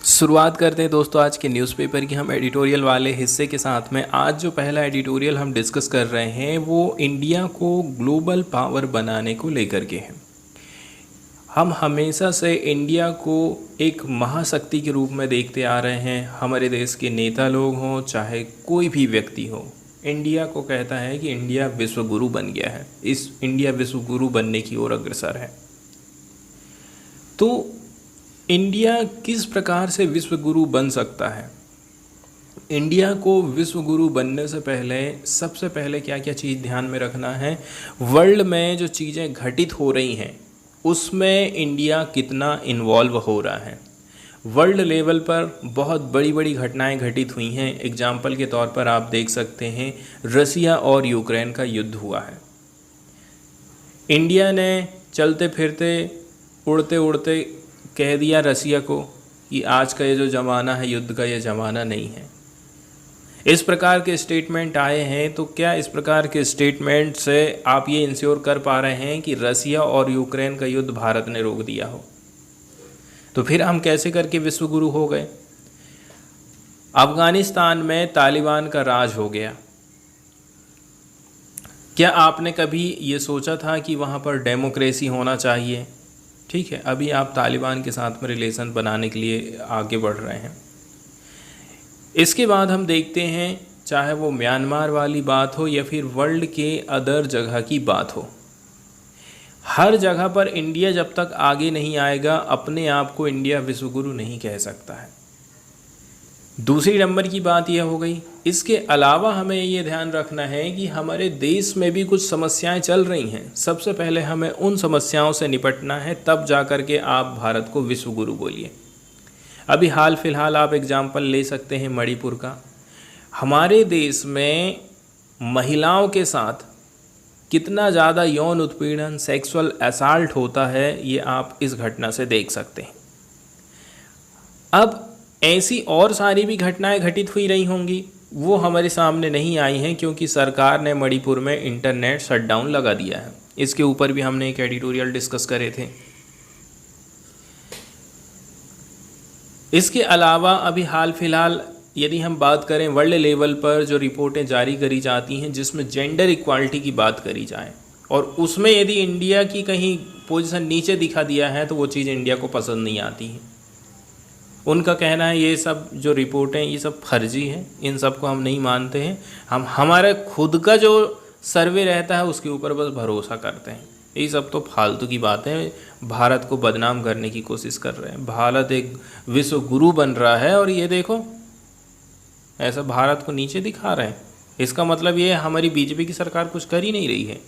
शुरुआत करते हैं दोस्तों आज के न्यूज़पेपर की हम एडिटोरियल वाले हिस्से के साथ में। आज जो पहला एडिटोरियल हम डिस्कस कर रहे हैं वो इंडिया को ग्लोबल पावर बनाने को लेकर के है। हम हमेशा से इंडिया को एक महाशक्ति के रूप में देखते आ रहे हैं। हमारे देश के नेता लोग हों चाहे कोई भी व्यक्ति हो, इंडिया को कहता है कि इंडिया विश्व गुरु बन गया है, इस इंडिया विश्व गुरु बनने की ओर अग्रसर है। तो इंडिया किस प्रकार से विश्व गुरु बन सकता है? इंडिया को विश्व गुरु बनने से पहले सबसे पहले क्या क्या चीज़ ध्यान में रखना है? वर्ल्ड में जो चीज़ें घटित हो रही हैं उसमें इंडिया कितना इन्वॉल्व हो रहा है। वर्ल्ड लेवल पर बहुत बड़ी बड़ी घटनाएं घटित हुई हैं। एग्जाम्पल के तौर पर आप देख सकते हैं रसिया और यूक्रेन का युद्ध हुआ है। इंडिया ने चलते फिरते उड़ते उड़ते कह दिया रसिया को कि आज का ये जो ज़माना है युद्ध का, ये ज़माना नहीं है। इस प्रकार के स्टेटमेंट आए हैं। तो क्या इस प्रकार के स्टेटमेंट से आप ये इंश्योर कर पा रहे हैं कि रसिया और यूक्रेन का युद्ध भारत ने रोक दिया हो? तो फिर हम कैसे करके विश्व गुरु हो गए? अफगानिस्तान में तालिबान का राज हो गया। क्या आपने कभी ये सोचा था कि वहाँ पर डेमोक्रेसी होना चाहिए? ठीक है, अभी आप तालिबान के साथ में रिलेशन बनाने के लिए आगे बढ़ रहे हैं। इसके बाद हम देखते हैं चाहे वो म्यांमार वाली बात हो या फिर वर्ल्ड के अदर जगह की बात हो, हर जगह पर इंडिया जब तक आगे नहीं आएगा अपने आप को इंडिया विश्वगुरु नहीं कह सकता है। दूसरी नंबर की बात यह हो गई। इसके अलावा हमें ये ध्यान रखना है कि हमारे देश में भी कुछ समस्याएं चल रही हैं। सबसे पहले हमें उन समस्याओं से निपटना है, तब जा कर के आप भारत को विश्व गुरु बोलिए। अभी हाल फिलहाल आप एग्जाम्पल ले सकते हैं मणिपुर का। हमारे देश में महिलाओं के साथ कितना ज़्यादा यौन उत्पीड़न, सेक्सुअल असॉल्ट होता है, ये आप इस घटना से देख सकते हैं। अब ऐसी और सारी भी घटनाएं घटित हुई रही होंगी, वो हमारे सामने नहीं आई हैं क्योंकि सरकार ने मणिपुर में इंटरनेट शटडाउन लगा दिया है। इसके ऊपर भी हमने एक एडिटोरियल डिस्कस करे थे। इसके अलावा अभी हाल फिलहाल यदि हम बात करें वर्ल्ड लेवल पर जो रिपोर्टें जारी करी जाती हैं जिसमें जेंडर इक्वालिटी की बात करी जाए और उसमें यदि इंडिया की कहीं पोजीशन नीचे दिखा दिया है तो वो चीज़ इंडिया को पसंद नहीं आती है। उनका कहना है ये सब जो रिपोर्टें ये सब फर्जी हैं, इन सब को हम नहीं मानते हैं, हम हमारे खुद का जो सर्वे रहता है उसके ऊपर बस भरोसा करते हैं। ये सब तो फालतू की बातें, भारत को बदनाम करने की कोशिश कर रहे हैं। भारत एक विश्व गुरु बन रहा है और ये देखो ऐसा भारत को नीचे दिखा रहे हैं। इसका मतलब ये हमारी बीजेपी की सरकार कुछ कर ही नहीं रही है।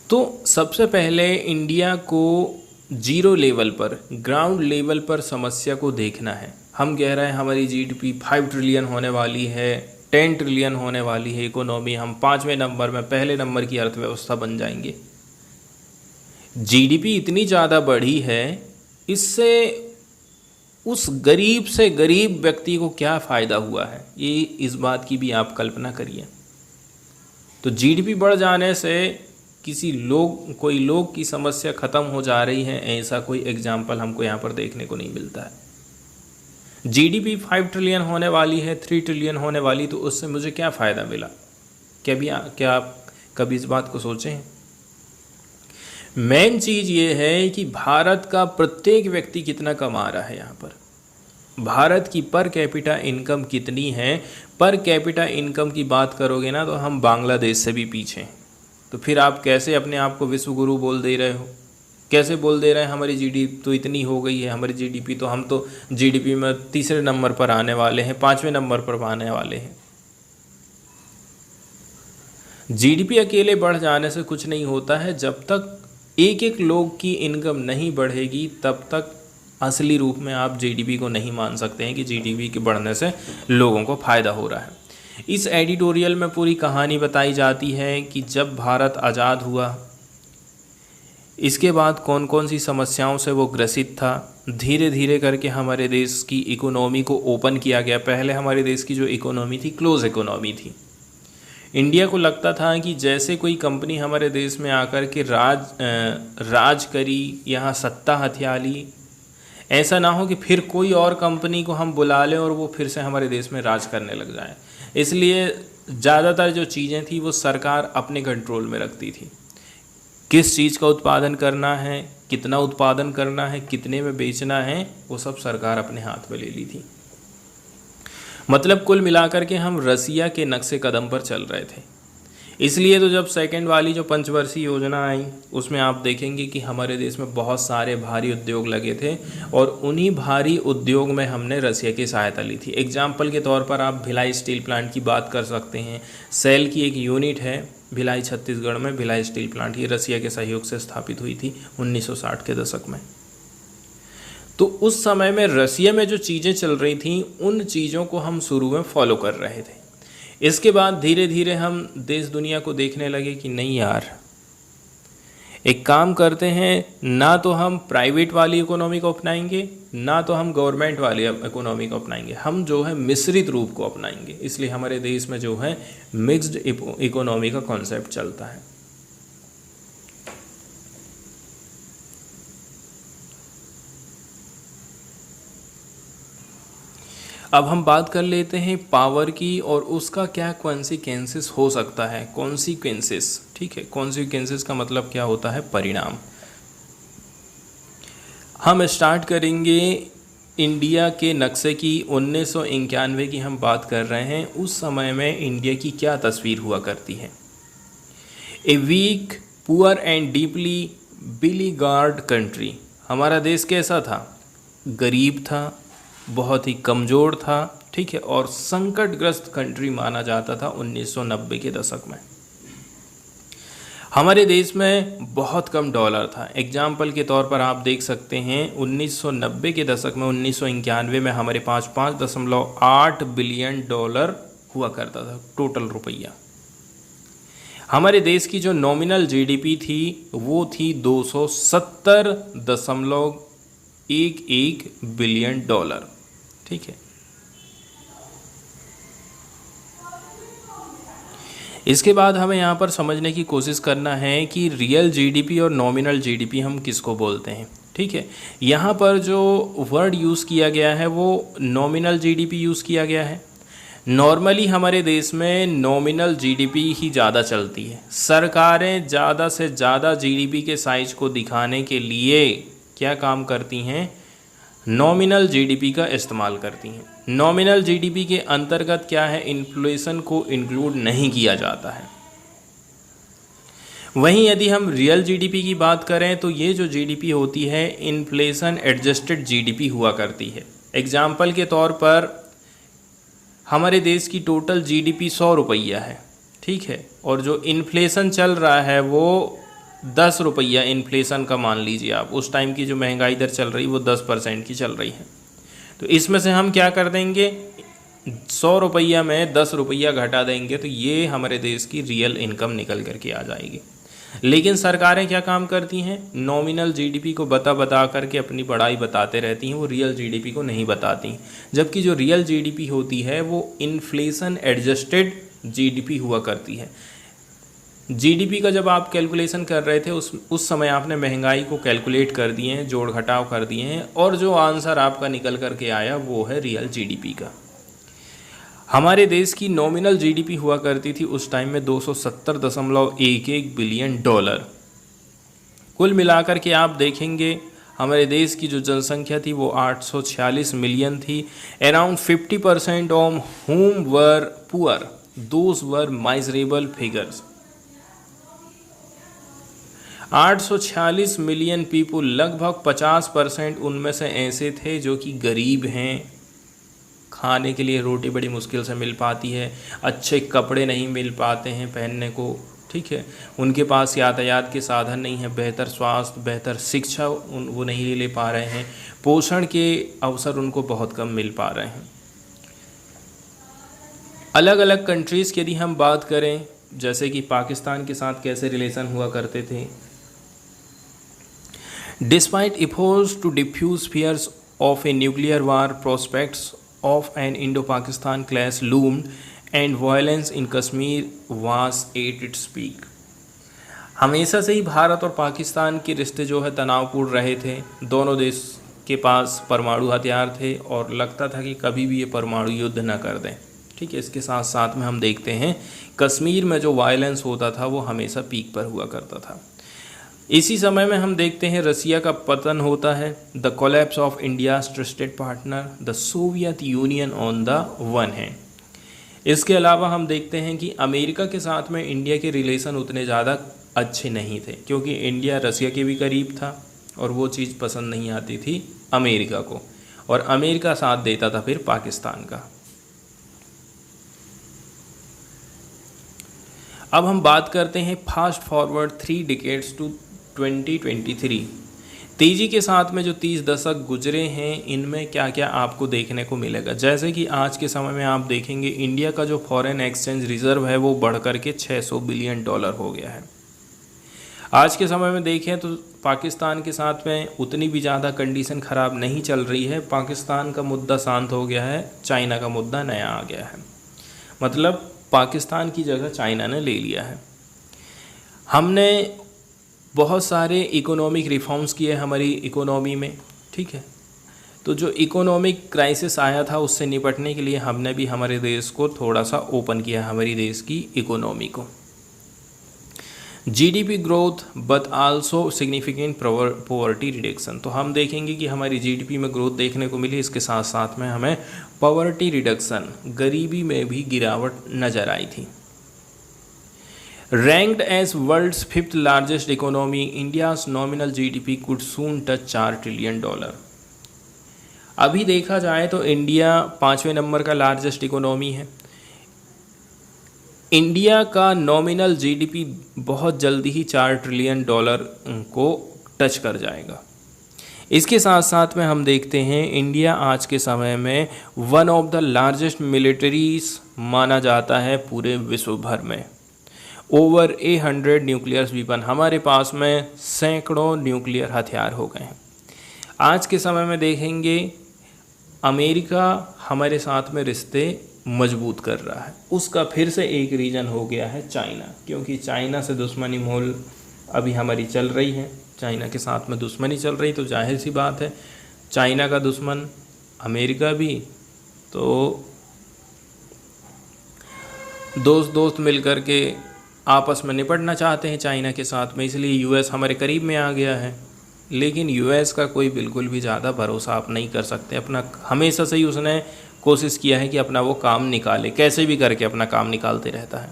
तो सबसे पहले इंडिया को जीरो लेवल पर, ग्राउंड लेवल पर समस्या को देखना है। हम कह रहे हैं हमारी जीडीपी 5 ट्रिलियन होने वाली है, 10 ट्रिलियन होने वाली है इकोनॉमी, हम 5वें नंबर में पहले नंबर की अर्थव्यवस्था बन जाएंगे। जीडीपी इतनी ज़्यादा बढ़ी है, इससे उस गरीब से गरीब व्यक्ति को क्या फ़ायदा हुआ है, ये इस बात की भी आप कल्पना करिए। तो जीडीपी बढ़ जाने से कोई लोग की समस्या ख़त्म हो जा रही है, ऐसा कोई एग्जाम्पल हमको यहाँ पर देखने को नहीं मिलता है। जीडीपी 5 ट्रिलियन होने वाली है, 3 ट्रिलियन होने वाली, तो उससे मुझे क्या फ़ायदा मिला? क्या आप कभी इस बात को सोचे हैं? मेन चीज़ ये है कि भारत का प्रत्येक व्यक्ति कितना कमा रहा है। यहाँ पर भारत की पर कैपिटा इनकम कितनी है? पर कैपिटा इनकम की बात करोगे ना तो हम बांग्लादेश से भी पीछे हैं। तो फिर आप कैसे अपने आप को विश्व गुरु बोल दे रहे हो? कैसे बोल दे रहे हैं हमारी जीडीपी तो इतनी हो गई है, हमारी जीडीपी तो, हम तो जीडीपी में तीसरे नंबर पर आने वाले हैं, 5वें नंबर पर आने वाले हैं। जीडीपी अकेले बढ़ जाने से कुछ नहीं होता है। जब तक एक एक लोग की इनकम नहीं बढ़ेगी तब तक असली रूप में आप जीडीपी को नहीं मान सकते हैं कि जीडीपी के बढ़ने से लोगों को फ़ायदा हो रहा है। इस एडिटोरियल में पूरी कहानी बताई जाती है कि जब भारत आज़ाद हुआ इसके बाद कौन कौन सी समस्याओं से वो ग्रसित था। धीरे धीरे करके हमारे देश की इकोनॉमी को ओपन किया गया। पहले हमारे देश की जो इकोनॉमी थी क्लोज इकोनॉमी थी। इंडिया को लगता था कि जैसे कोई कंपनी हमारे देश में आकर के राज करी, यहाँ सत्ता हथिया ली, ऐसा ना हो कि फिर कोई और कंपनी को हम बुला लें और वो फिर से हमारे देश में राज करने लग जाए। इसलिए ज़्यादातर जो चीज़ें थी वो सरकार अपने कंट्रोल में रखती थी। किस चीज़ का उत्पादन करना है, कितना उत्पादन करना है, कितने में बेचना है, वो सब सरकार अपने हाथ में ले ली थी। मतलब कुल मिलाकर के हम रसिया के नक्शे कदम पर चल रहे थे। इसलिए तो जब सेकंड वाली जो पंचवर्षीय योजना आई उसमें आप देखेंगे कि हमारे देश में बहुत सारे भारी उद्योग लगे थे और उन्हीं भारी उद्योग में हमने रसिया की सहायता ली थी। एग्जाम्पल के तौर पर आप भिलाई स्टील प्लांट की बात कर सकते हैं। सेल की एक यूनिट है भिलाई छत्तीसगढ़ में, भिलाई स्टील प्लांट, ये रसिया के सहयोग से स्थापित हुई थी 1960 के दशक में। तो उस समय में रसिया में जो चीज़ें चल रही थी उन चीज़ों को हम शुरू में फॉलो कर रहे थे। इसके बाद धीरे धीरे हम देश दुनिया को देखने लगे कि नहीं यार, एक काम करते हैं, ना तो हम प्राइवेट वाली इकोनॉमी को अपनाएंगे, ना तो हम गवर्नमेंट वाली इकोनॉमी को अपनाएंगे, हम जो है मिश्रित रूप को अपनाएंगे। इसलिए हमारे देश में जो है मिक्स्ड इकोनॉमी का कॉन्सेप्ट चलता है। अब हम बात कर लेते हैं पावर की और उसका क्या कॉन्सिक्वेंसेस हो सकता है। कॉन्सिक्वेंसेस, ठीक है, कॉन्सिक्वेंसेस का मतलब क्या होता है, परिणाम। हम स्टार्ट करेंगे इंडिया के नक्शे की। 1991 की हम बात कर रहे हैं। उस समय में इंडिया की क्या तस्वीर हुआ करती है। A weak, poor and deeply beleaguered country. हमारा देश कैसा था, गरीब था, बहुत ही कमज़ोर था, ठीक है, और संकटग्रस्त कंट्री माना जाता था 1990 के दशक में। हमारे देश में बहुत कम डॉलर था। एग्जाम्पल के तौर पर आप देख सकते हैं 1990 के दशक में, 1991 में हमारे पास 5.8 बिलियन डॉलर हुआ करता था टोटल रुपया। हमारे देश की जो नॉमिनल जीडीपी थी वो थी 270.11 बिलियन डॉलर, ठीक है। इसके बाद हमें यहाँ पर समझने की कोशिश करना है कि रियल जीडीपी और नॉमिनल जीडीपी हम किसको बोलते हैं, ठीक है। यहाँ पर जो वर्ड यूज़ किया गया है वो नॉमिनल जीडीपी यूज़ किया गया है। नॉर्मली हमारे देश में नॉमिनल जीडीपी ही ज़्यादा चलती है। सरकारें ज़्यादा से ज़्यादा जीडीपी के साइज को दिखाने के लिए क्या काम करती हैं, नॉमिनल जीडीपी का इस्तेमाल करती हैं। नॉमिनल जीडीपी के अंतर्गत क्या है, इन्फ्लेशन को इंक्लूड नहीं किया जाता है। वहीं यदि हम रियल जीडीपी की बात करें तो ये जो जीडीपी होती है इन्फ्लेशन एडजस्टेड जीडीपी हुआ करती है। एग्जाम्पल के तौर पर हमारे देश की टोटल जीडीपी 100 रुपया है, ठीक है, और जो इन्फ्लेशन चल रहा है वो 10 रुपया इन्फ्लेशन का मान लीजिए आप। उस टाइम की जो महंगाई दर चल रही वो 10% की चल रही है। तो इसमें से हम क्या कर देंगे, 100 रुपया में 10 रुपया घटा देंगे तो ये हमारे देश की रियल इनकम निकल करके आ जाएगी। लेकिन सरकारें क्या काम करती हैं, नॉमिनल जीडीपी को बता करके अपनी बड़ाई बताते रहती हैं, वो रियल जीडीपी को नहीं बताती। जबकि जो रियल जीडीपी होती है वो इन्फ्लेशन एडजस्टेड जीडीपी हुआ करती है। जीडीपी का जब आप कैलकुलेशन कर रहे थे उस समय आपने महंगाई को कैलकुलेट कर दिए हैं, जोड़ घटाव कर दिए हैं, और जो आंसर आपका निकल करके आया वो है रियल जीडीपी का। हमारे देश की नॉमिनल जीडीपी हुआ करती थी उस टाइम में 270.11 बिलियन डॉलर। कुल मिलाकर के आप देखेंगे हमारे देश की जो जनसंख्या थी वो 846 मिलियन थी। Around 50% of whom were poor, those were miserable figures। 846 million people, लगभग 50% उनमें से ऐसे थे जो कि गरीब हैं, खाने के लिए रोटी बड़ी मुश्किल से मिल पाती है, अच्छे कपड़े नहीं मिल पाते हैं पहनने को, ठीक है, उनके पास यातायात के साधन नहीं है, बेहतर स्वास्थ्य, बेहतर शिक्षा वो नहीं ले पा रहे हैं, पोषण के अवसर उनको बहुत कम मिल पा रहे हैं। अलग अलग कंट्रीज़ की यदि हम बात करें, जैसे कि पाकिस्तान के साथ कैसे रिलेशन हुआ करते थे। Despite efforts to diffuse fears of a nuclear war, prospects of an Indo-Pakistan clash loomed and violence in Kashmir was at its peak. हमेशा से ही भारत और पाकिस्तान के रिश्ते जो है तनावपूर्ण रहे थे। दोनों देश के पास परमाणु हथियार थे और लगता था कि कभी भी ये परमाणु युद्ध न कर दें। ठीक है, इसके साथ साथ में हम देखते हैं कश्मीर में जो वायलेंस होता था वो हमेशा पीक पर हुआ करता था। इसी समय में हम देखते हैं रसिया का पतन होता है, the collapse of India's trusted partner the Soviet union on the one hand. इसके अलावा हम देखते हैं कि अमेरिका के साथ में इंडिया के रिलेशन उतने ज़्यादा अच्छे नहीं थे, क्योंकि इंडिया रसिया के भी करीब था और वो चीज़ पसंद नहीं आती थी अमेरिका को, और अमेरिका साथ देता था फिर पाकिस्तान का। अब हम बात करते हैं फास्ट फॉरवर्ड 3 डिकेड्स टू 2023। तेज़ी के साथ में जो 30 दशक गुजरे हैं, इनमें क्या क्या आपको देखने को मिलेगा। जैसे कि आज के समय में आप देखेंगे इंडिया का जो फॉरेन एक्सचेंज रिजर्व है वो बढ़ कर के $600 बिलियन हो गया है। आज के समय में देखें तो पाकिस्तान के साथ में उतनी भी ज़्यादा कंडीशन ख़राब नहीं चल रही है। पाकिस्तान का मुद्दा शांत हो गया है, चाइना का मुद्दा नया आ गया है, मतलब पाकिस्तान की जगह चाइना ने ले लिया है। हमने बहुत सारे इकोनॉमिक रिफॉर्म्स किए हमारी इकोनॉमी में। ठीक है, तो जो इकोनॉमिक क्राइसिस आया था उससे निपटने के लिए हमने भी हमारे देश को थोड़ा सा ओपन किया, हमारी देश की इकोनॉमी को। GDP growth but also significant poverty reduction. तो हम देखेंगे कि हमारी जीडीपी में ग्रोथ देखने को मिली, इसके साथ साथ में हमें पॉवर्टी रिडक्शन, गरीबी में भी गिरावट नज़र आई थी। Ranked as world's 5th largest economy, India's nominal GDP could soon touch $4 trillion. अभी देखा जाए तो इंडिया 5वें नंबर का लार्जेस्ट इकोनॉमी है। इंडिया का नॉमिनल जीडीपी बहुत जल्दी ही $4 ट्रिलियन को टच कर जाएगा। इसके साथ साथ में हम देखते हैं इंडिया आज के समय में one of the largest militaries माना जाता है पूरे विश्व भर में। ओवर 100 न्यूक्लियर वीपन, हमारे पास में सैकड़ों न्यूक्लियर हथियार हो गए हैं। आज के समय में देखेंगे अमेरिका हमारे साथ में रिश्ते मजबूत कर रहा है। उसका फिर से एक रीज़न हो गया है चाइना, क्योंकि चाइना से दुश्मनी मोल अभी हमारी चल रही है, चाइना के साथ में दुश्मनी चल रही, तो जाहिर सी बात है चाइना का दुश्मन अमेरिका भी, तो दोस्त मिलकर के आपस में निपटना चाहते हैं चाइना के साथ में, इसलिए यूएस हमारे करीब में आ गया है। लेकिन यूएस का कोई बिल्कुल भी ज़्यादा भरोसा आप नहीं कर सकते। अपना हमेशा से ही उसने कोशिश किया है कि अपना वो काम निकाले, कैसे भी करके अपना काम निकालते रहता है।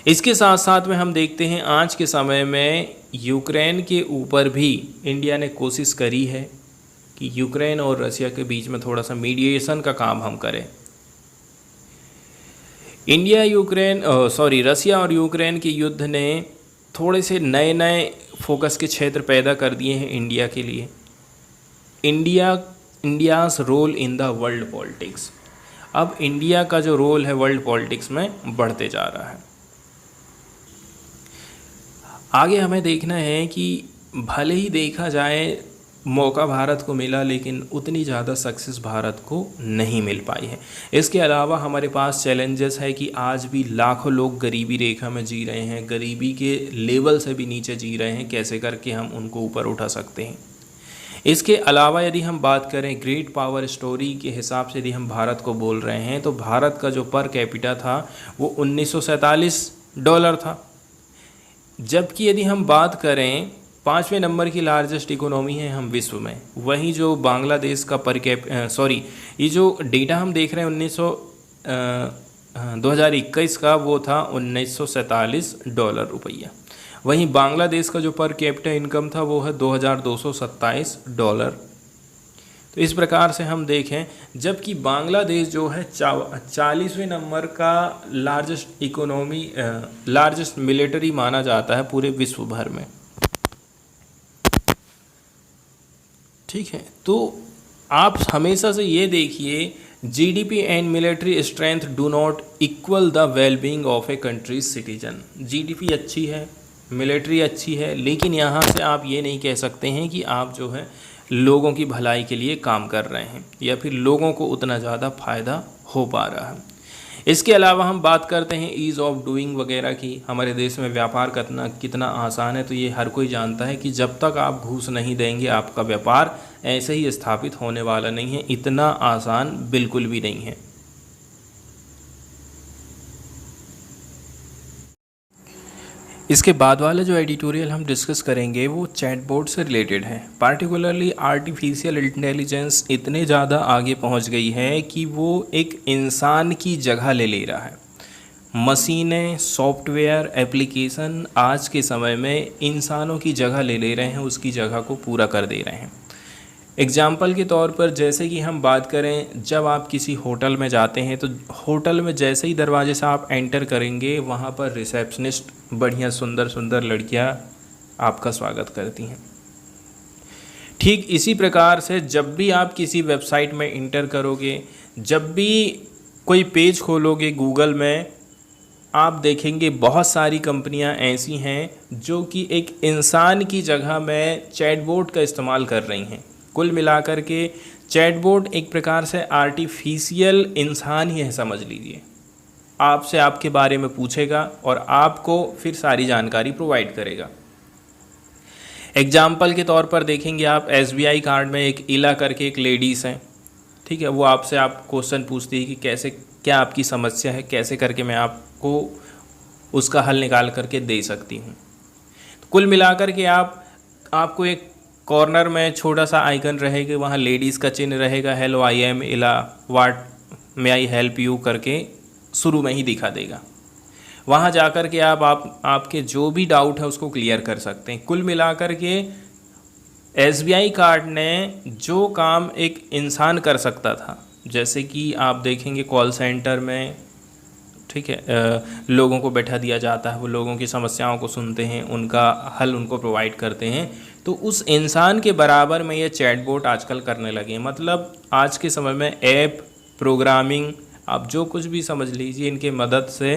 इसके साथ साथ में हम देखते हैं आज के समय में यूक्रेन के ऊपर भी इंडिया ने कोशिश करी है कि यूक्रेन और रसिया के बीच में थोड़ा सा मीडिएशन का काम हम करें। रसिया और यूक्रेन के युद्ध ने थोड़े से नए फोकस के क्षेत्र पैदा कर दिए हैं इंडिया के लिए। India's role in the world politics, अब इंडिया का जो रोल है वर्ल्ड पॉलिटिक्स में बढ़ते जा रहा है। आगे हमें देखना है कि भले ही देखा जाए मौका भारत को मिला, लेकिन उतनी ज़्यादा सक्सेस भारत को नहीं मिल पाई है। इसके अलावा हमारे पास चैलेंजेस है कि आज भी लाखों लोग गरीबी रेखा में जी रहे हैं, गरीबी के लेवल से भी नीचे जी रहे हैं। कैसे करके हम उनको ऊपर उठा सकते हैं। इसके अलावा यदि हम बात करें ग्रेट पावर स्टोरी के हिसाब से, यदि हम भारत को बोल रहे हैं, तो भारत का जो पर कैपिटा था वो $1947 था। जबकि यदि हम बात करें 5वें नंबर की लार्जेस्ट इकोनॉमी है हम विश्व में, वहीं जो बांग्लादेश का ये जो डेटा हम देख रहे हैं 2021 का, वो था $1947 रुपया। वहीं बांग्लादेश का जो पर कैपिटा इनकम था वो है $2227। तो इस प्रकार से हम देखें, जबकि बांग्लादेश जो है 40वें नंबर का लार्जेस्ट मिलिट्री माना जाता है पूरे विश्व भर में। ठीक है, तो आप हमेशा से ये देखिए GDP and military strength do not equal the wellbeing of A countries citizen. GDP अच्छी है, मिलिट्री अच्छी है, लेकिन यहाँ से आप ये नहीं कह सकते हैं कि आप जो है लोगों की भलाई के लिए काम कर रहे हैं या फिर लोगों को उतना ज़्यादा फ़ायदा हो पा रहा है। इसके अलावा हम बात करते हैं ईज़ ऑफ डूइंग वगैरह की। हमारे देश में व्यापार करना कितना आसान है, तो ये हर कोई जानता है कि जब तक आप घूस नहीं देंगे आपका व्यापार ऐसे ही स्थापित होने वाला नहीं है। इतना आसान बिल्कुल भी नहीं है। इसके बाद वाला जो एडिटोरियल हम डिस्कस करेंगे वो चैटबॉट से रिलेटेड है। पार्टिकुलरली आर्टिफिशियल इंटेलिजेंस इतने ज़्यादा आगे पहुंच गई है कि वो एक इंसान की जगह ले रहा है। मशीनें, सॉफ्टवेयर, एप्लीकेशन आज के समय में इंसानों की जगह ले रहे हैं, उसकी जगह को पूरा कर दे रहे हैं। एग्जाम्पल के तौर पर जैसे कि हम बात करें, जब आप किसी होटल में जाते हैं तो होटल में जैसे ही दरवाजे से आप एंटर करेंगे वहाँ पर रिसेप्शनिस्ट बढ़िया सुंदर सुंदर लड़कियाँ आपका स्वागत करती हैं। ठीक इसी प्रकार से जब भी आप किसी वेबसाइट में इंटर करोगे, जब भी कोई पेज खोलोगे गूगल में, आप देखेंगे बहुत सारी कंपनियां ऐसी हैं जो कि एक इंसान की जगह में चैटबॉट का इस्तेमाल कर रही हैं। कुल मिलाकर के चैटबॉट एक प्रकार से आर्टिफिशियल इंसान ही है, समझ लीजिए। आपसे आपके बारे में पूछेगा और आपको फिर सारी जानकारी प्रोवाइड करेगा। एग्जाम्पल के तौर पर देखेंगे आप, SBI कार्ड में एक इला करके एक लेडीज़ हैं, ठीक है। वो आपसे आप क्वेश्चन पूछती है कि कैसे, क्या आपकी समस्या है, कैसे करके मैं आपको उसका हल निकाल करके दे सकती हूँ। तो कुल मिलाकर के आपको एक कॉर्नर में छोटा सा आइकन रहेगा, वहाँ लेडीज़ का चिन्ह रहेगा, हेलो आई एम इला, what may I help you करके शुरू में ही दिखा देगा। वहाँ जाकर के आपके जो भी डाउट है उसको क्लियर कर सकते हैं। कुल मिलाकर के SBI कार्ड ने जो काम एक इंसान कर सकता था, जैसे कि आप देखेंगे कॉल सेंटर में, ठीक है, लोगों को बैठा दिया जाता है, वो लोगों की समस्याओं को सुनते हैं, उनका हल उनको प्रोवाइड करते हैं, तो उस इंसान के बराबर में ये चैटबॉट आजकल करने लगे हैं। मतलब आज के समय में ऐप, प्रोग्रामिंग, आप जो कुछ भी समझ लीजिए, इनके मदद से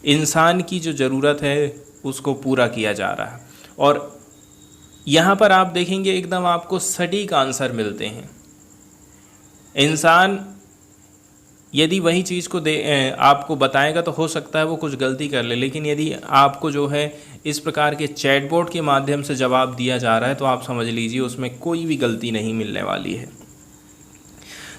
इंसान की जो ज़रूरत है उसको पूरा किया जा रहा है। और यहाँ पर आप देखेंगे एकदम आपको सटीक आंसर मिलते हैं। इंसान यदि वही चीज़ को आपको बताएगा तो हो सकता है वो कुछ गलती कर ले, लेकिन यदि आपको जो है इस प्रकार के चैटबॉट के माध्यम से जवाब दिया जा रहा है तो आप समझ लीजिए उसमें कोई भी गलती नहीं मिलने वाली है।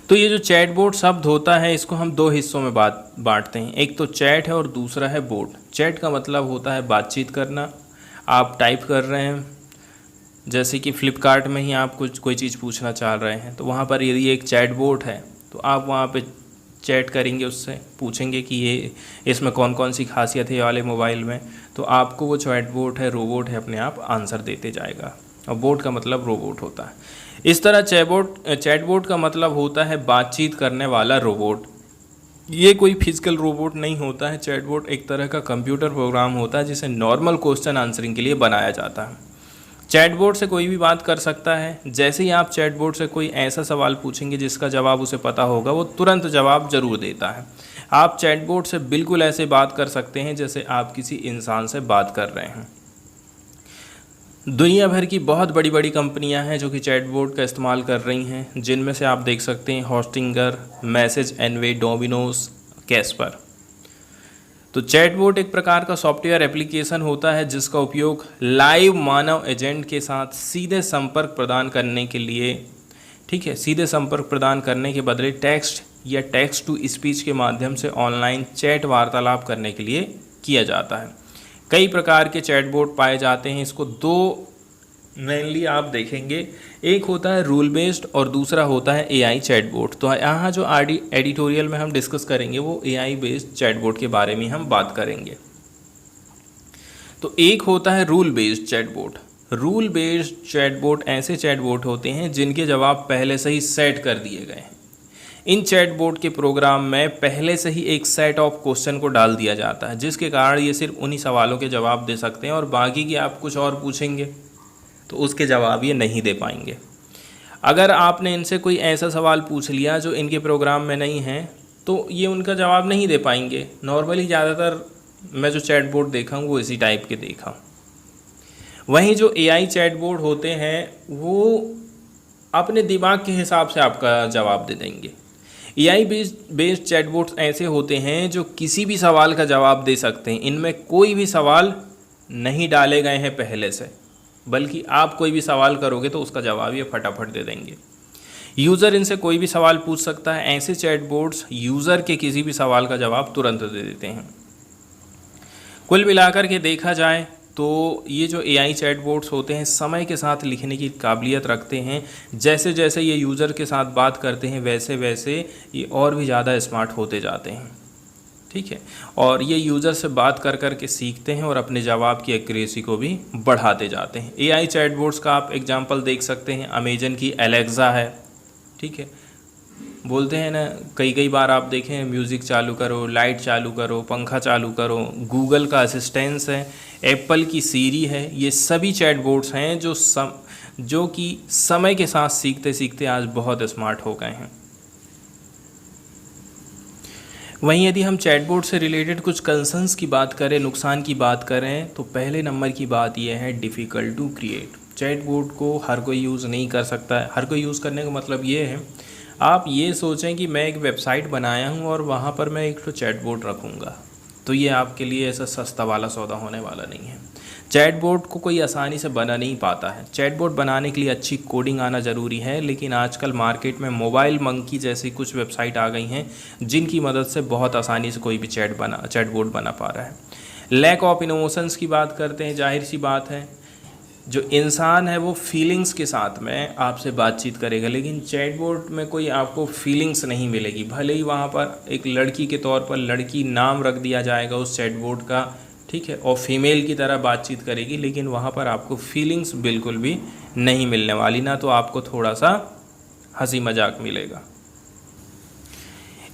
तो ये जो चैटबॉट शब्द होता है इसको हम दो हिस्सों में बांटते हैं। एक तो चैट है और दूसरा है बोट। चैट का मतलब होता है बातचीत करना। आप टाइप कर रहे हैं, जैसे कि फ्लिपकार्ट में ही आप कोई चीज़ पूछना चाह रहे हैं, तो वहाँ पर यदि एक चैटबॉट है तो आप वहाँ पे चैट करेंगे, उससे पूछेंगे कि ये इसमें कौन कौन सी खासियत है वाले मोबाइल में, तो आपको वो चैटबॉट है, रोबोट है, अपने आप आंसर देते जाएगा। और बोट का मतलब रोबोट होता है। इस तरह चैटबॉट का मतलब होता है बातचीत करने वाला रोबोट। ये कोई फिजिकल रोबोट नहीं होता है। चैटबॉट एक तरह का कंप्यूटर प्रोग्राम होता है जिसे नॉर्मल क्वेश्चन आंसरिंग के लिए बनाया जाता है। चैटबॉट से कोई भी बात कर सकता है। जैसे ही आप चैटबॉट से कोई ऐसा सवाल पूछेंगे जिसका जवाब उसे पता होगा, वो तुरंत जवाब ज़रूर देता है। आप चैटबॉट से बिल्कुल ऐसे बात कर सकते हैं जैसे आप किसी इंसान से बात कर रहे हैं। दुनिया भर की बहुत बड़ी बड़ी कंपनियां हैं जो कि चैटबॉट का इस्तेमाल कर रही हैं, जिनमें से आप देख सकते हैं हॉस्टिंगर, मैसेज एनवे, डोमिनोज, कैस्पर। तो चैटबॉट एक प्रकार का सॉफ्टवेयर एप्लीकेशन होता है जिसका उपयोग लाइव मानव एजेंट के साथ सीधे संपर्क प्रदान करने के लिए, ठीक है, सीधे संपर्क प्रदान करने के बदले टेक्स्ट या टेक्स्ट टू स्पीच के माध्यम से ऑनलाइन चैट वार्तालाप करने के लिए किया जाता है। कई प्रकार के चैटबॉट पाए जाते हैं। इसको दो मेनली आप देखेंगे, एक होता है रूल बेस्ड और दूसरा होता है AI चैटबॉट। तो यहाँ जो एडिटोरियल में हम डिस्कस करेंगे वो AI बेस्ड चैटबॉट के बारे में हम बात करेंगे। तो एक होता है rule based chatbot. Rule based chatbot ऐसे चैटबॉट होते हैं जिनके जवाब पहले से ही सेट कर दिए गए हैं। इन चैटबॉट के प्रोग्राम में पहले से ही एक सेट ऑफ क्वेश्चन को डाल दिया जाता है, जिसके कारण ये सिर्फ उन्हीं सवालों के जवाब दे सकते हैं और बाकी की आप कुछ और पूछेंगे तो उसके जवाब ये नहीं दे पाएंगे। अगर आपने इनसे कोई ऐसा सवाल पूछ लिया जो इनके प्रोग्राम में नहीं है तो ये उनका जवाब नहीं दे पाएंगे। नॉर्मली ज़्यादातर मैं जो चैटबॉट देखा हूँ वो इसी टाइप के देखा हूँ। वहीं जो AI चैटबॉट होते हैं वो अपने दिमाग के हिसाब से आपका जवाब दे देंगे। एआई बेस्ड चैटबॉट्स ऐसे होते हैं जो किसी भी सवाल का जवाब दे सकते हैं। इनमें कोई भी सवाल नहीं डाले गए हैं पहले से, बल्कि आप कोई भी सवाल करोगे तो उसका जवाब ये फटाफट दे देंगे। यूज़र इनसे कोई भी सवाल पूछ सकता है। ऐसे चैटबॉट्स यूज़र के किसी भी सवाल का जवाब तुरंत दे देते हैं। कुल मिलाकर के देखा जाए तो ये जो एआई चैटबॉट्स होते हैं समय के साथ लिखने की काबिलियत रखते हैं। जैसे जैसे ये यूज़र के साथ बात करते हैं वैसे वैसे ये और भी ज़्यादा स्मार्ट होते जाते हैं, ठीक है। और ये यूज़र से बात कर कर के सीखते हैं और अपने जवाब की एक्यूरेसी को भी बढ़ाते जाते हैं। एआई चैटबॉट्स का आप एग्जांपल देख सकते हैं। अमेजन की एलेक्सा है, ठीक है। बोलते हैं ना, कई बार आप देखें म्यूज़िक चालू करो, लाइट चालू करो, पंखा चालू करो। गूगल का असिस्टेंस है, एप्पल की सीरी है। ये सभी चैटबॉट्स हैं जो कि समय के साथ सीखते सीखते आज बहुत स्मार्ट हो गए हैं। वहीं यदि हम चैटबॉट से रिलेटेड कुछ कंसर्न्स की बात करें, नुकसान की बात करें, तो पहले नंबर की बात यह है डिफ़िकल्ट टू क्रिएट। चैटबॉट को हर कोई यूज़ नहीं कर सकता है। हर कोई यूज़ करने का मतलब ये है, आप ये सोचें कि मैं एक वेबसाइट बनाया हूँ और वहाँ पर मैं एक तो चैटबॉट रखूँगा, तो ये आपके लिए ऐसा सस्ता वाला सौदा होने वाला नहीं है। चैटबॉट को कोई आसानी से बना नहीं पाता है। चैटबॉट बनाने के लिए अच्छी कोडिंग आना ज़रूरी है, लेकिन आजकल मार्केट में मोबाइल मंकी जैसी कुछ वेबसाइट आ गई हैं जिनकी मदद से बहुत आसानी से कोई भी चैटबॉट बना पा रहा है। लैक ऑफ इमोशंस की बात करते हैं। जाहिर सी बात है, जो इंसान है वो फीलिंग्स के साथ में आपसे बातचीत करेगा, लेकिन चैटबॉट में कोई आपको फीलिंग्स नहीं मिलेगी। भले ही वहाँ पर एक लड़की के तौर पर लड़की नाम रख दिया जाएगा उस चैटबॉट का, ठीक है, और फीमेल की तरह बातचीत करेगी, लेकिन वहाँ पर आपको फीलिंग्स बिल्कुल भी नहीं मिलने वाली। ना तो आपको थोड़ा सा हंसी मजाक मिलेगा।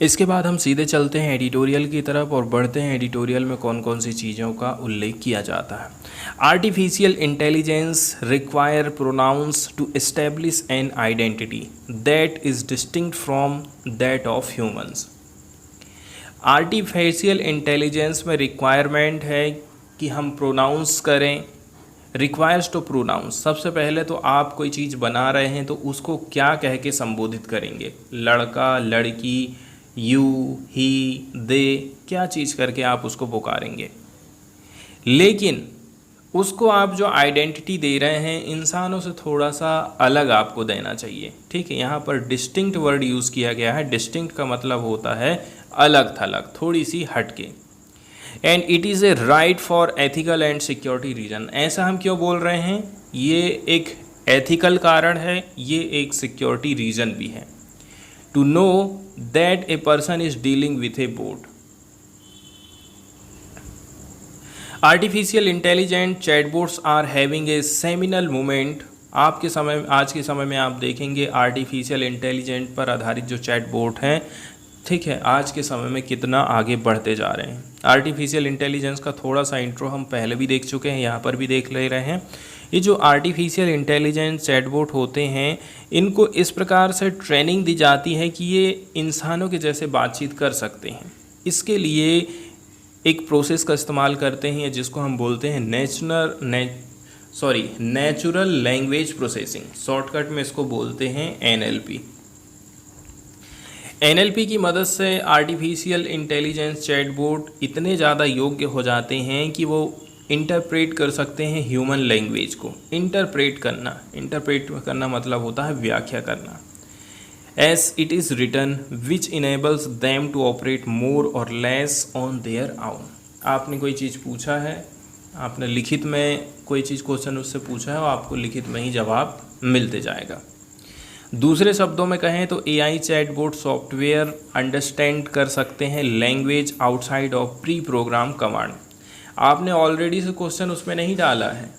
इसके बाद हम सीधे चलते हैं एडिटोरियल की तरफ और बढ़ते हैं एडिटोरियल में कौन कौन सी चीज़ों का उल्लेख किया जाता है। Artificial intelligence require pronounce to establish an identity that is distinct from that of humans. Artificial intelligence में रिक्वायरमेंट है कि हम प्रोनाउंस करें। रिक्वायर्स टू प्रोनाउंस, सबसे पहले तो आप कोई चीज़ बना रहे हैं तो उसको क्या कह के संबोधित करेंगे। लड़का, लड़की, यू, ही, दे, क्या चीज़ करके आप उसको पुकारेंगे। लेकिन उसको आप जो आइडेंटिटी दे रहे हैं इंसानों से थोड़ा सा अलग आपको देना चाहिए, ठीक है। यहाँ पर डिस्टिंक्ट वर्ड यूज़ किया गया है। डिस्टिंक्ट का मतलब होता है अलग थलग, थोड़ी सी हटके। And it is a right for ethical and security reason. ऐसा हम क्यों बोल रहे हैं? ये एक एथिकल कारण है, ये एक सिक्योरिटी रीजन भी है। To know that a person is dealing with a bot. Artificial intelligent chatbots are having a seminal moment. आज के समय में आप देखेंगे आर्टिफिशियल इंटेलिजेंट पर आधारित जो चैटबॉट हैं, ठीक है, आज के समय में कितना आगे बढ़ते जा रहे हैं। आर्टिफिशियल इंटेलिजेंस का थोड़ा सा इंट्रो हम पहले भी देख चुके हैं, यहाँ पर भी देख ले रहे हैं। ये जो आर्टिफिशियल इंटेलिजेंस चैटबॉट होते हैं, इनको इस प्रकार से ट्रेनिंग दी जाती है कि ये इंसानों के जैसे बातचीत कर सकते हैं। इसके लिए एक प्रोसेस का इस्तेमाल करते हैं जिसको हम बोलते हैं नेचुरल लैंग्वेज प्रोसेसिंग। शॉर्टकट में इसको बोलते हैं NLP। NLP की मदद से आर्टिफिशियल इंटेलिजेंस चैटबॉट इतने ज़्यादा योग्य हो जाते हैं कि वो इंटरप्रेट कर सकते हैं ह्यूमन लैंग्वेज को। इंटरप्रेट करना मतलब होता है व्याख्या करना। As it is written which enables them to operate more or less on their आउन। आपने कोई चीज़ पूछा है, आपने लिखित में कोई चीज़ क्वेश्चन उससे पूछा है और आपको लिखित में ही जवाब मिलते जाएगा। दूसरे शब्दों में कहें तो AI चैटबॉट सॉफ्टवेयर अंडरस्टैंड कर सकते हैं language outside of pre program command. आपने ऑलरेडी से क्वेश्चन उसमें नहीं डाला है,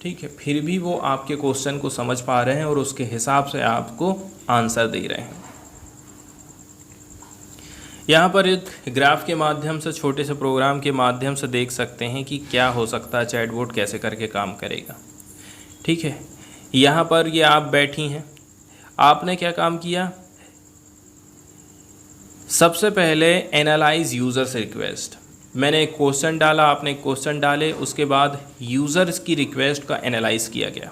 ठीक है, फिर भी वो आपके क्वेश्चन को समझ पा रहे हैं और उसके हिसाब से आपको आंसर दे रहे हैं। यहाँ पर एक ग्राफ के माध्यम से, छोटे से प्रोग्राम के माध्यम से देख सकते हैं कि क्या हो सकता है, चैटबॉट कैसे करके काम करेगा, ठीक है। यहाँ पर ये आप बैठी हैं, आपने क्या काम किया? सबसे पहले एनालाइज यूज़र्स रिक्वेस्ट। मैंने एक क्वेश्चन डाला, आपने एक क्वेश्चन डाले, उसके बाद यूज़र्स की रिक्वेस्ट का एनालाइज किया गया।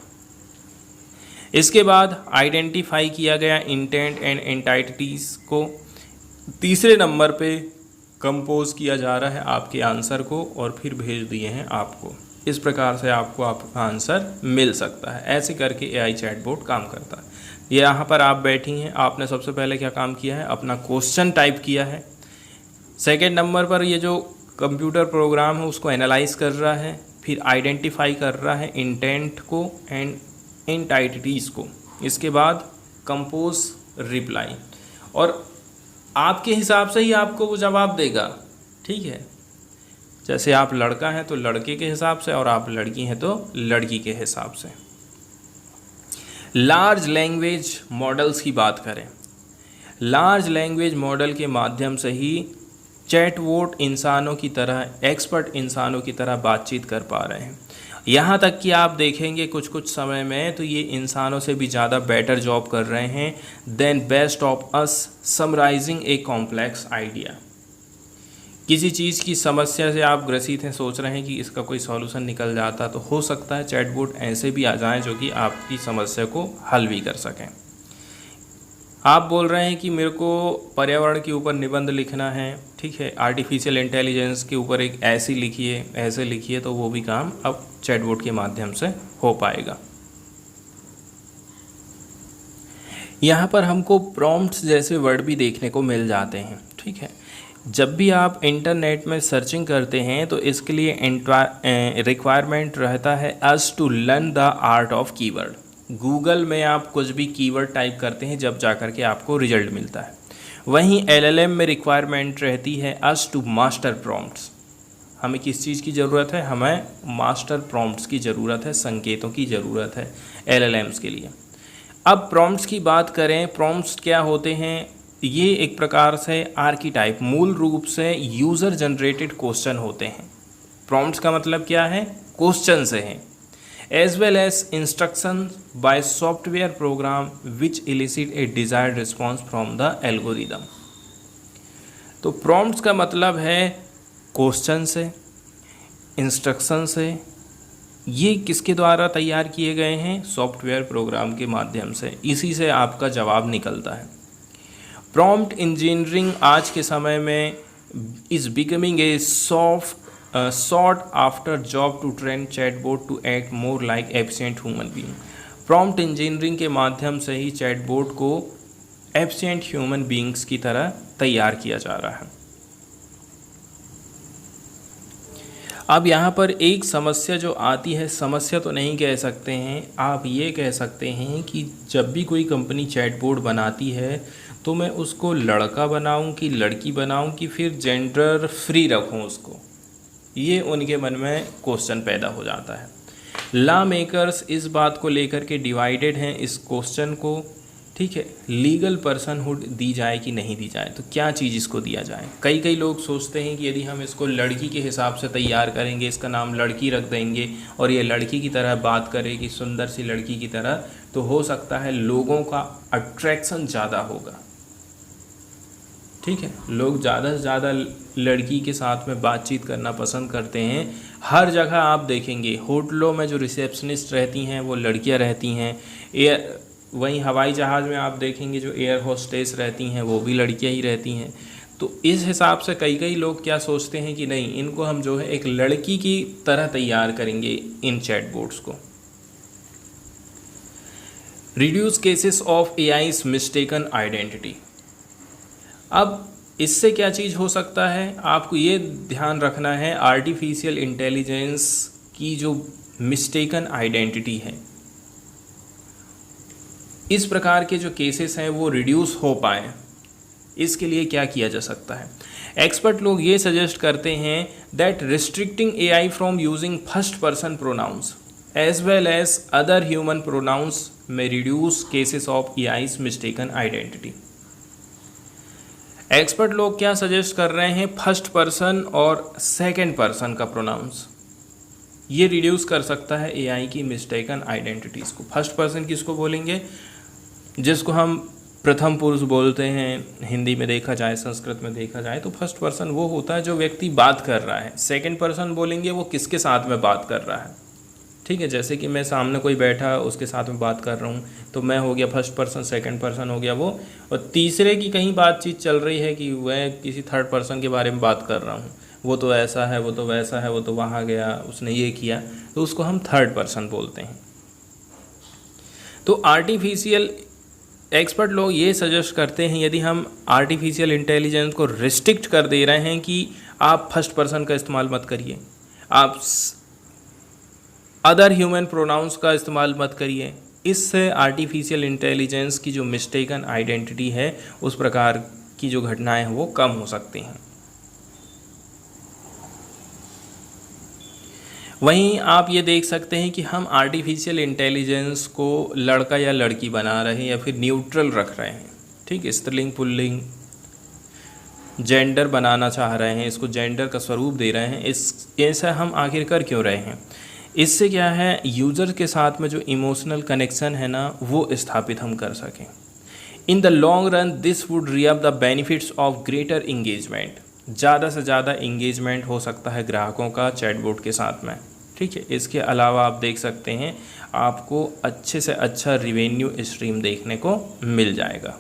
इसके बाद आइडेंटिफाई किया गया इंटेंट एंड एंटिटीज़ को। तीसरे नंबर पे कंपोज किया जा रहा है आपके आंसर को और फिर भेज दिए हैं आपको। इस प्रकार से आपको आपका आंसर मिल सकता है। ऐसे करके एआई चैटबॉट काम करता है। ये यहाँ पर आप बैठी हैं, आपने सबसे पहले क्या काम किया है, अपना क्वेश्चन टाइप किया है। सेकेंड नंबर पर ये जो कंप्यूटर प्रोग्राम है उसको एनालाइज कर रहा है, फिर आइडेंटिफाई कर रहा है इंटेंट को एंड एंटाइटीज़ को। इसके बाद कंपोज रिप्लाई, और आपके हिसाब से ही आपको वो जवाब देगा। ठीक है, जैसे आप लड़का हैं तो लड़के के हिसाब से, और आप लड़की हैं तो लड़की के हिसाब से। लार्ज लैंग्वेज मॉडल्स की बात करें, लार्ज लैंग्वेज मॉडल के माध्यम से ही चैटबॉट इंसानों की तरह, एक्सपर्ट इंसानों की तरह बातचीत कर पा रहे हैं। यहाँ तक कि आप देखेंगे कुछ कुछ समय में तो ये इंसानों से भी ज़्यादा बेटर जॉब कर रहे हैं then best of us summarising a complex idea. किसी चीज़ की समस्या से आप ग्रसित हैं, सोच रहे हैं कि इसका कोई सॉल्यूशन निकल जाता, तो हो सकता है चैटबॉट ऐसे भी आ जाएं जो कि आपकी समस्या को हल भी कर सकें। आप बोल रहे हैं कि मेरे को पर्यावरण के ऊपर निबंध लिखना है, ठीक है, आर्टिफिशियल इंटेलिजेंस के ऊपर एक ऐसी लिखिए, ऐसे लिखिए, तो वो भी काम अब चैटबॉट के माध्यम से हो पाएगा। यहाँ पर हमको प्रॉम्प्ट्स जैसे वर्ड भी देखने को मिल जाते हैं। ठीक है, जब भी आप इंटरनेट में सर्चिंग करते हैं तो इसके लिए रिक्वायरमेंट रहता है us to learn the art of keyword. Google में आप कुछ भी कीवर्ड टाइप करते हैं जब जाकर के आपको रिजल्ट मिलता है। वहीं एलएलएम में रिक्वायरमेंट रहती है अस टू मास्टर प्रॉम्प्ट्स। हमें किस चीज़ की ज़रूरत है, हमें मास्टर प्रॉम्प्ट्स की ज़रूरत है, संकेतों की ज़रूरत है एलएलएम्स के लिए। अब प्रॉम्प्ट्स की बात करें, प्रॉम्प्ट्स क्या होते हैं, ये एक प्रकार से आर्कीटाइप, मूल रूप से यूज़र जनरेटेड क्वेश्चन होते हैं। प्रॉम्प्ट्स का मतलब क्या है, क्वेश्चन से है, as well as instruction by software program which elicit a desired response from the algorithm. तो प्रॉम्प्ट्स का मतलब है क्वेश्चन से, इंस्ट्रक्शन से। ये किसके द्वारा तैयार किए गए हैं, सॉफ्टवेयर प्रोग्राम के माध्यम से, इसी से आपका जवाब निकलता है। प्रॉम्प्ट इंजीनियरिंग आज के समय में is becoming a sort after job to train chatbot to act more like efficient human being. Prompt engineering के माध्यम से ही चैटबॉट को एफिशिएंट ह्यूमन बीइंग्स की तरह तैयार किया जा रहा है। अब यहाँ पर एक समस्या जो आती है, समस्या तो नहीं कह सकते हैं, आप ये कह सकते हैं कि जब भी कोई कंपनी चैटबॉट बनाती है तो मैं उसको लड़का बनाऊं कि लड़की बनाऊं कि फिर जेंडर फ्री रखूं उसको, ये उनके मन में क्वेश्चन पैदा हो जाता है। लॉ मेकर्स इस बात को लेकर के डिवाइडेड हैं इस क्वेश्चन को। ठीक है, लीगल पर्सनहुड दी जाए कि नहीं दी जाए, तो क्या चीज़ इसको दिया जाए। कई लोग सोचते हैं कि यदि हम इसको लड़की के हिसाब से तैयार करेंगे, इसका नाम लड़की रख देंगे और ये लड़की की तरह बात करेगी, सुंदर सी लड़की की तरह, तो हो सकता है लोगों का अट्रैक्शन ज़्यादा होगा। ठीक है, लोग ज़्यादा से ज़्यादा लड़की के साथ में बातचीत करना पसंद करते हैं। हर जगह आप देखेंगे होटलों में जो रिसेप्शनिस्ट रहती हैं वो लड़कियां रहती हैं, वहीं हवाई जहाज़ में आप देखेंगे जो एयर होस्टेस रहती हैं वो भी लड़कियां ही रहती हैं। तो इस हिसाब से कई लोग क्या सोचते हैं कि नहीं, इनको हम जो है एक लड़की की तरह तैयार करेंगे इन चैटबॉट्स को। Reduce cases of AI's mistaken identity. अब इससे क्या चीज़ हो सकता है, आपको ये ध्यान रखना है, आर्टिफिशियल इंटेलिजेंस की जो मिस्टेकन आइडेंटिटी है, इस प्रकार के जो केसेस हैं वो रिड्यूस हो पाएँ, इसके लिए क्या किया जा सकता है। एक्सपर्ट लोग ये सजेस्ट करते हैं that restricting AI from using first person pronouns as well as other human pronouns may reduce cases of AI's mistaken identity. Expert लोग क्या सजेस्ट कर रहे हैं, फर्स्ट पर्सन और सेकंड पर्सन का प्रोनाउंस, ये रिड्यूस कर सकता है एआई की मिस्टेकन आइडेंटिटीज़ को। फर्स्ट पर्सन किसको बोलेंगे, जिसको हम प्रथम पुरुष बोलते हैं, हिंदी में देखा जाए, संस्कृत में देखा जाए तो फर्स्ट पर्सन वो होता है जो व्यक्ति बात कर रहा है। सेकंड पर्सन बोलेंगे वो किसके साथ में बात कर रहा है। ठीक है, जैसे कि मैं सामने कोई बैठा उसके साथ में बात कर रहा हूँ, तो मैं हो गया फर्स्ट पर्सन, सेकंड पर्सन हो गया वो, और तीसरे की कहीं बातचीत चल रही है कि वह किसी थर्ड पर्सन के बारे में बात कर रहा हूँ, वो तो ऐसा है, वो तो वैसा है, वो तो वहाँ गया, उसने ये किया, तो उसको हम थर्ड पर्सन बोलते हैं। तो आर्टिफिशियल एक्सपर्ट लोग ये सजेस्ट करते हैं, यदि हम आर्टिफिशियल इंटेलिजेंस को रिस्ट्रिक्ट कर दे रहे हैं कि आप फर्स्ट पर्सन का इस्तेमाल मत करिए, आप अदर ह्यूमन प्रोनाउंस का इस्तेमाल मत करिए, इससे आर्टिफिशियल इंटेलिजेंस की जो मिस्टेकन आइडेंटिटी है, उस प्रकार की जो घटनाएं हैं वो कम हो सकती हैं। वहीं आप ये देख सकते हैं कि हम आर्टिफिशियल इंटेलिजेंस को लड़का या लड़की बना रहे हैं या फिर न्यूट्रल रख रहे हैं, ठीक है, स्त्रीलिंग पुल्लिंग जेंडर बनाना चाह रहे हैं, इसको जेंडर का स्वरूप दे रहे हैं। इस ऐसा हम आखिर कर क्यों रहे हैं? इससे क्या है, यूज़र के साथ में जो इमोशनल कनेक्शन है ना, वो स्थापित हम कर सकें। In the long run this would reap the benefits of greater engagement, ज़्यादा से ज़्यादा इंगेजमेंट हो सकता है ग्राहकों का चैटबॉट के साथ में, ठीक है। इसके अलावा आप देख सकते हैं आपको अच्छे से अच्छा रिवेन्यू स्ट्रीम देखने को मिल जाएगा।